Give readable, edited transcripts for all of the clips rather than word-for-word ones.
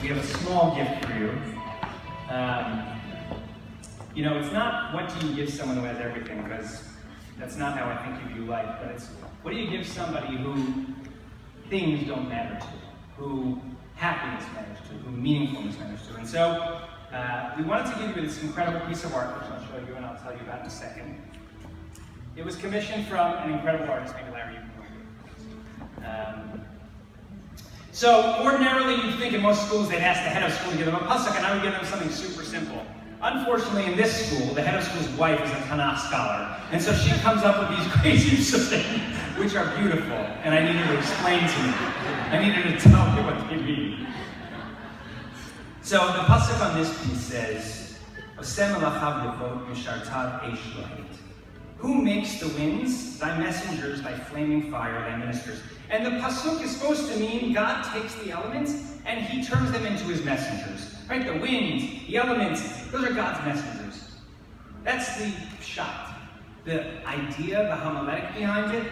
we have a small gift for you. It's not what do you give someone who has everything, because that's not how I think you view life, but it's what do you give somebody who things don't matter to, who happiness matters to, who meaningfulness matters to. And so we wanted to give you this incredible piece of art, which I'll show you and I'll tell you about in a second. It was commissioned from an incredible artist, maybe Larry, you can do it. So ordinarily you'd think in most schools they'd ask the head of school to give them a pasuk, and I would give them something super simple. Unfortunately, in this school, the head of school's wife is a Tanakh scholar, and so she comes up with these crazy psukim, which are beautiful, and I need her to explain to me. I need her to tell me what they mean. So the pasuk on this piece says, "Osem elachav yevot mishartav eish lahit." Who makes the winds? Thy messengers, thy flaming fire, thy ministers. And the pasuk is supposed to mean God takes the elements and he turns them into his messengers. Right? The wind, the elements, those are God's messengers. That's the shot. The idea, the homiletic behind it,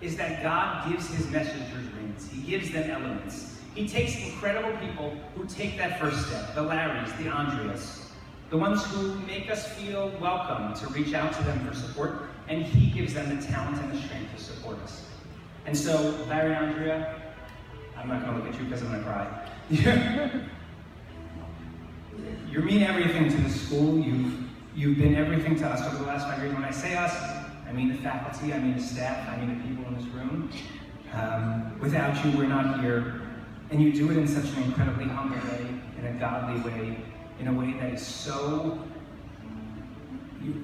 is that God gives his messengers wings. He gives them elements. He takes incredible people who take that first step, the Larrys, the Andreas, the ones who make us feel welcome to reach out to them for support, and he gives them the talent and the strength to support us. And so, Larry and Andrea, I'm not going to look at you because I'm going to cry. You mean everything to the school. You've been everything to us over the last 5 years. When I say us, I mean the faculty, I mean the staff, I mean the people in this room. Without you, we're not here. And you do it in such an incredibly humble way, in a godly way, in a way that is so...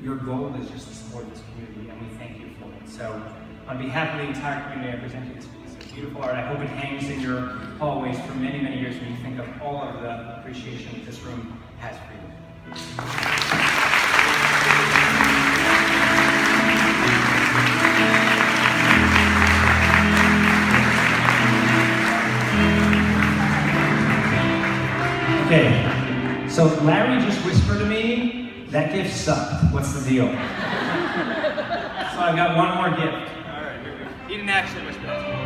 Your goal is just to support this community, and we thank you for it. So, on behalf of the entire community, I present you this piece of beautiful art. I hope it hangs in your hallways for many, many years when you think of all of the appreciation that this room has for you. Okay, so Larry just whispered to me, that gift sucked. What's the deal? So I've got one more gift. All right, here we go. He didn't actually whisper that to me.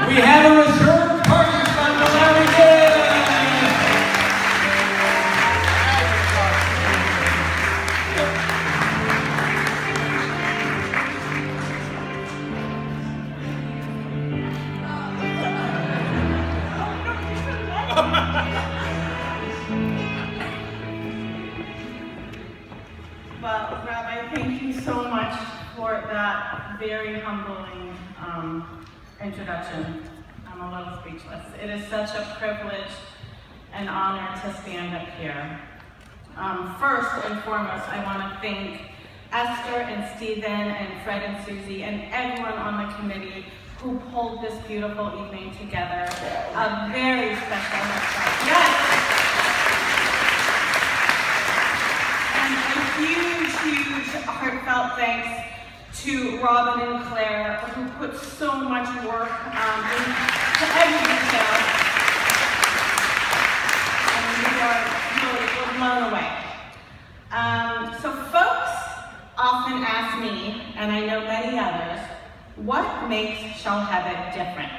We have a reserved partner from the Larry Gill. Well, Rabbi, thank you so much for that very humbling introduction. I'm a little speechless. It is such a privilege and honor to stand up here. First and foremost, I want to thank Esther and Stephen and Fred and Susie and everyone on the committee who pulled this beautiful evening together. A very special night. Yes! And a huge heartfelt thanks to Robin and Claire, who put so much work into every detail. And we're blown away. So folks often ask me, and I know many others, what makes Shalhevet different?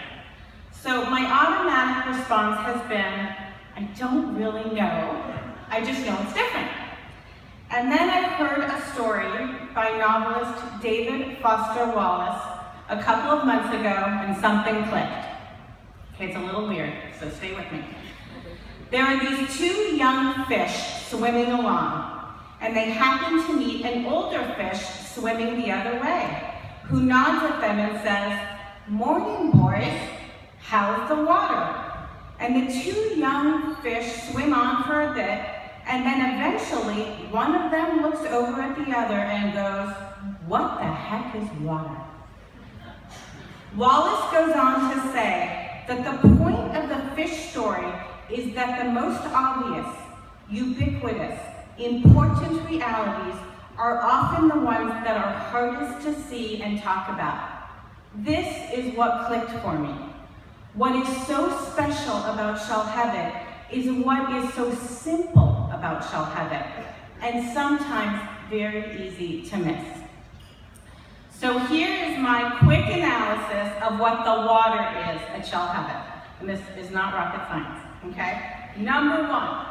So my automatic response has been, I don't really know, I just know it's different. And then I heard a story by novelist David Foster Wallace a couple of months ago, and something clicked. Okay, it's a little weird, so stay with me. There are these two young fish swimming along, and they happen to meet an older fish swimming the other way, who nods at them and says, "Morning, boys, how's the water?" And the two young fish swim on for a bit, and then eventually one of them looks over at the other and goes, "What the heck is water?" Wallace goes on to say that the point of the fish story is that the most obvious, ubiquitous, important realities are often the ones that are hardest to see and talk about. This is what clicked for me. What is so special about Shalhevet is what is so simple about Shalhevet, and sometimes very easy to miss. So here is my quick analysis of what the water is at Shell Heaven. And this is not rocket science, okay? Number one,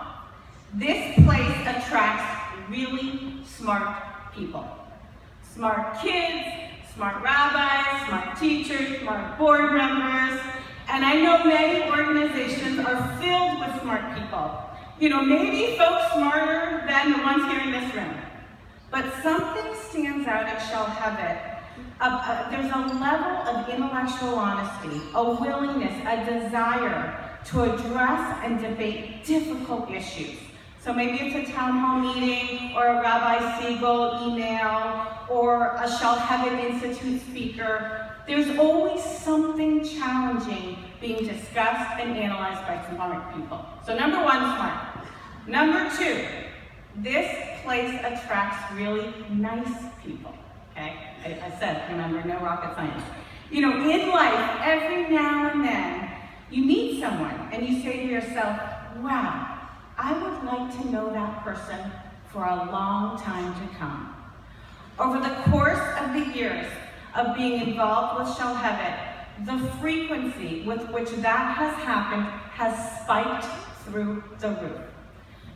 this place attracts really smart people. Smart kids, smart rabbis, smart teachers, smart board members. And I know many organizations are filled with smart people. You know, maybe folks smarter than the ones here in this room. But something stands out at Shell Heaven. There's a level of intellectual honesty, a willingness, a desire to address and debate difficult issues. So maybe it's a town hall meeting, or a Rabbi Siegel email, or a Shell Heaven Institute speaker. There's always something challenging being discussed and analyzed by smart people. So number one, smart. Number two, this place attracts really nice people, okay? I said, remember, no rocket science. You know, in life, every now and then, you meet someone and you say to yourself, wow, I would like to know that person for a long time to come. Over the course of the years of being involved with Shell Heaven, the frequency with which that has happened has spiked through the roof.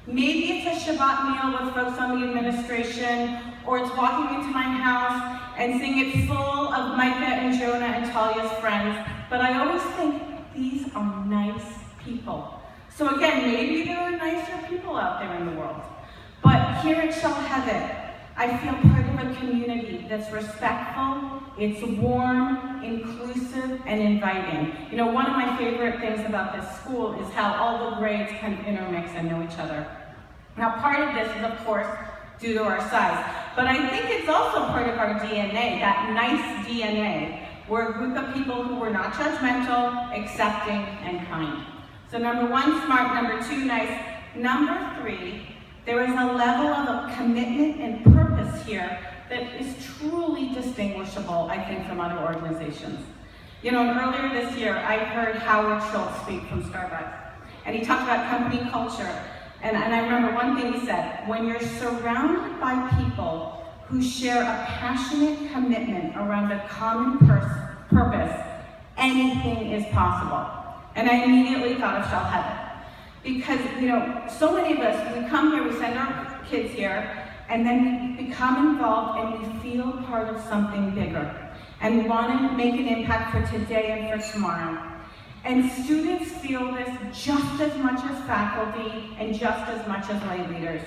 Maybe it's a Shabbat meal with folks on the administration, or it's walking into my house and seeing it full of Micah and Jonah and Talia's friends, but I always think these are nice people. So again, maybe there are nicer people out there in the world, but here at Shell Heaven, I feel part of a community that's respectful, it's warm, inclusive, and inviting. You know, one of my favorite things about this school is how all the grades kind of intermix and know each other. Now, part of this is, of course, due to our size, but I think it's also part of our DNA, that nice DNA. We're a group of people who were not judgmental, accepting, and kind. So number one, smart. Number two, nice. Number three, there is a level of commitment and purpose here that is truly distinguishable, I think, from other organizations. You know, earlier this year, I heard Howard Schultz speak from Starbucks, and he talked about company culture. And I remember one thing he said: when you're surrounded by people who share a passionate commitment around a common purpose, anything is possible. And I immediately thought of Shell Heaven. Because, you know, so many of us, we come here, we send our kids here, and then we become involved and we feel part of something bigger. And we want to make an impact for today and for tomorrow. And students feel this just as much as faculty and just as much as lay leaders.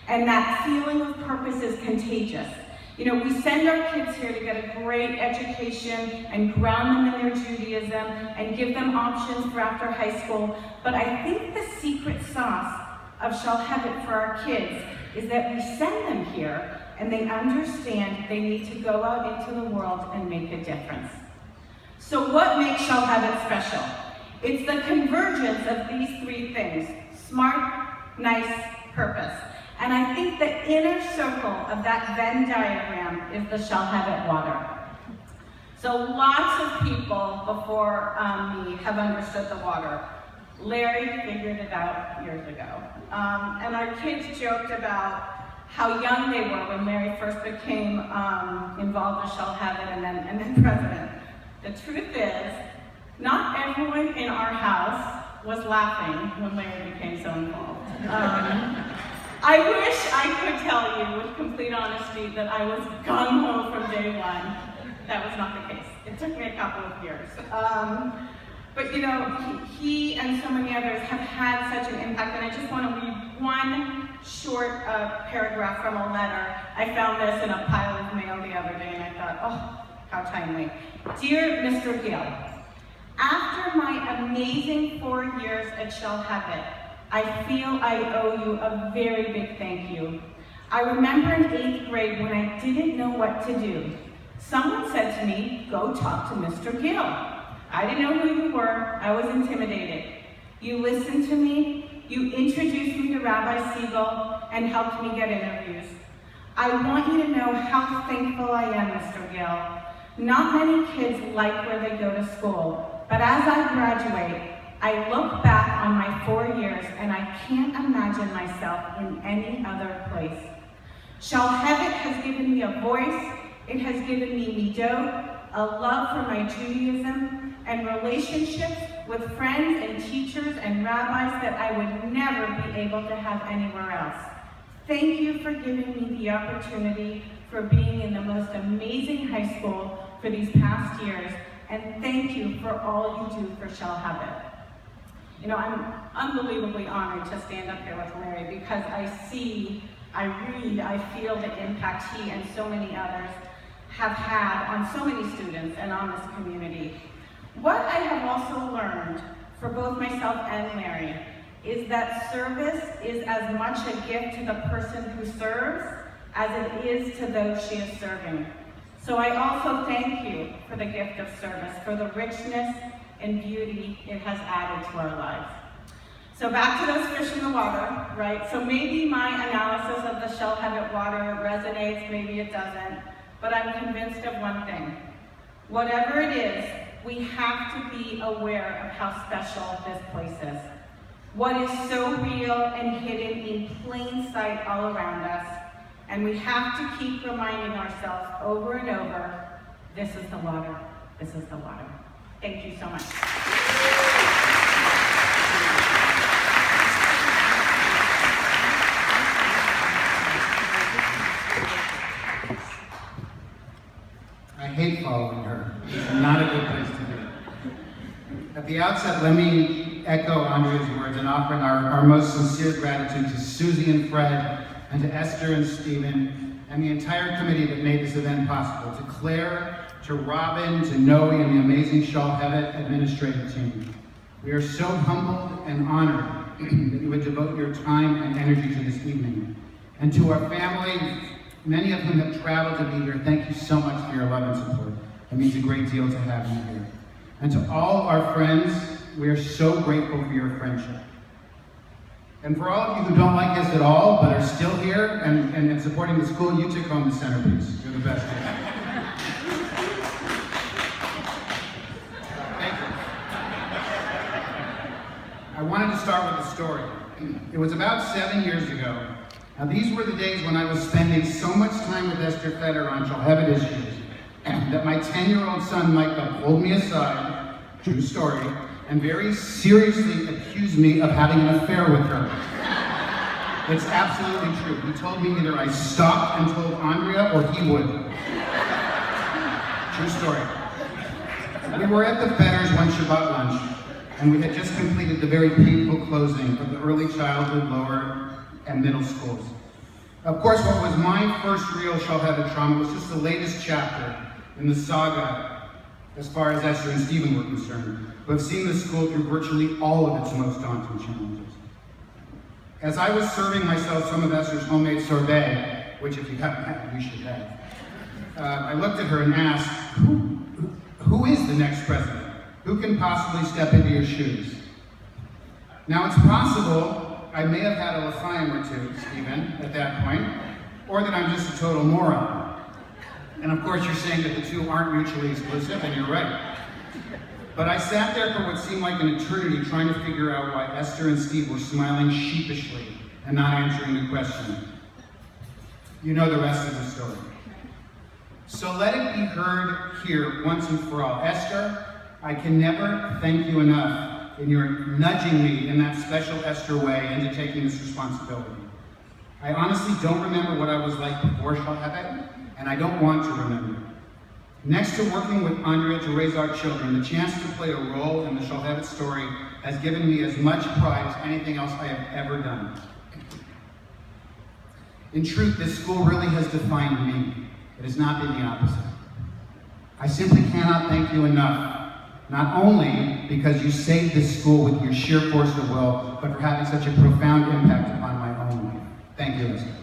And that feeling of purpose is contagious. You know, we send our kids here to get a great education and ground them in their Judaism and give them options for after high school. But I think the secret sauce of Shell Heaven for our kids is that we send them here and they understand they need to go out into the world and make a difference. So what makes Shell Heaven special? It's the convergence of these three things: smart, nice, purpose. And I think the inner circle of that Venn diagram is the Shell Heaven water. So lots of people before me have understood the water. Larry figured it out years ago. And our kids joked about how young they were when Larry first became involved with Shell Heaven and then president. The truth is, not everyone in our house was laughing when Larry became so involved. I wish I could tell you with complete honesty that I was gung-ho from day one. That was not the case. It took me a couple of years. But you know, he and so many others have had such an impact, and I just want to read one short paragraph from a letter. I found this in a pile of mail the other day, and I thought, oh, how timely. Dear Mr. Gill, after my amazing 4 years at Shell Heaven, I feel I owe you a very big thank you. I remember in 8th grade when I didn't know what to do. Someone said to me, go talk to Mr. Gill. I didn't know who you were. I was intimidated. You listened to me, you introduced me to Rabbi Siegel, and helped me get interviews. I want you to know how thankful I am, Mr. Gill. Not many kids like where they go to school, but as I graduate, I look back on my 4 years and I can't imagine myself in any other place. Shell Heaven has given me a voice, It has given me midot, a love for my Judaism, and relationships with friends and teachers and rabbis that I would never be able to have anywhere else. Thank you for giving me the opportunity for being in the most amazing high school for these past years, and thank you for all you do for Shalhavet. You know, I'm unbelievably honored to stand up here with Larry because I see, I read, I feel the impact he and so many others have had on so many students and on this community. What I have also learned for both myself and Larry is that service is as much a gift to the person who serves as it is to those she is serving. So I also thank you for the gift of service, for the richness and beauty it has added to our lives. So back to those fish in the water, right? So maybe my analysis of the Shalhavet water resonates, maybe it doesn't, but I'm convinced of one thing. Whatever it is, we have to be aware of how special this place is. What is so real and hidden in plain sight all around us, and we have to keep reminding ourselves over and over, this is the water, this is the water. Thank you so much. I hate following her. It's not a good place to be. At the outset, let me echo Andrea's words and offer our most sincere gratitude to Susie and Fred, and to Esther and Stephen, and the entire committee that made this event possible, to Claire, to Robin, to Noe, and the amazing Shalhavet administrative team. We are so humbled and honored that you would devote your time and energy to this evening. And to our family, many of whom have traveled to be here, thank you so much for your love and support. It means a great deal to have you here. And to all our friends, we are so grateful for your friendship. And for all of you who don't like us at all, but are still here and supporting the school, you took home the centerpiece. You're the best. Thank you. I wanted to start with a story. It was about 7 years ago. Now, these were the days when I was spending so much time with Esther Feder on Shalhavet issues that my 10-year-old son, Micah, pulled me aside, true story, and very seriously accused me of having an affair with her. It's absolutely true. He told me either I stopped and told Andrea or he would. True story. We were at the Fedders one Shabbat lunch, and we had just completed the very painful closing of the early childhood, lower, and middle schools. Of course, what was my first real Shalhavet trauma was just the latest chapter in the saga as far as Esther and Stephen were concerned, who have seen the school through virtually all of its most daunting challenges. As I was serving myself some of Esther's homemade sorbet, which if you haven't had, you should have, I looked at her and asked, who is the next president? Who can possibly step into your shoes? Now, it's possible I may have had a l'chaim or two, Stephen, at that point, or that I'm just a total moron. And of course, you're saying that the two aren't mutually exclusive, and you're right. But I sat there for what seemed like an eternity trying to figure out why Esther and Steve were smiling sheepishly and not answering the question. You know the rest of the story. So let it be heard here once and for all. Esther, I can never thank you enough in your nudging me in that special Esther way into taking this responsibility. I honestly don't remember what I was like before Shalhavet, and I don't want to remember. Next to working with Andrea to raise our children, the chance to play a role in the Shalhavet story has given me as much pride as anything else I have ever done. In truth, this school really has defined me. It has not been the opposite. I simply cannot thank you enough, not only because you saved this school with your sheer force of will, but for having such a profound impact upon my own life. Thank you, Esther.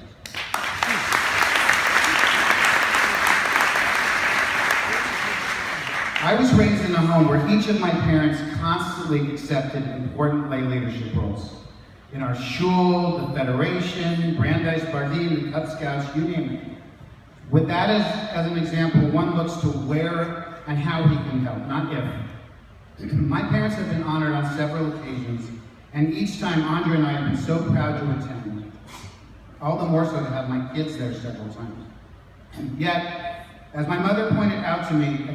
I was raised in a home where each of my parents constantly accepted important lay leadership roles. In our shul, the Federation, Brandeis Bardim, the Cub Scouts, you name it. With that as an example, one looks to where and how he can help, not if. My parents have been honored on several occasions, and each time Andrea and I have been so proud to attend. All the more so to have my kids there several times. Yet, As my mother pointed out to me,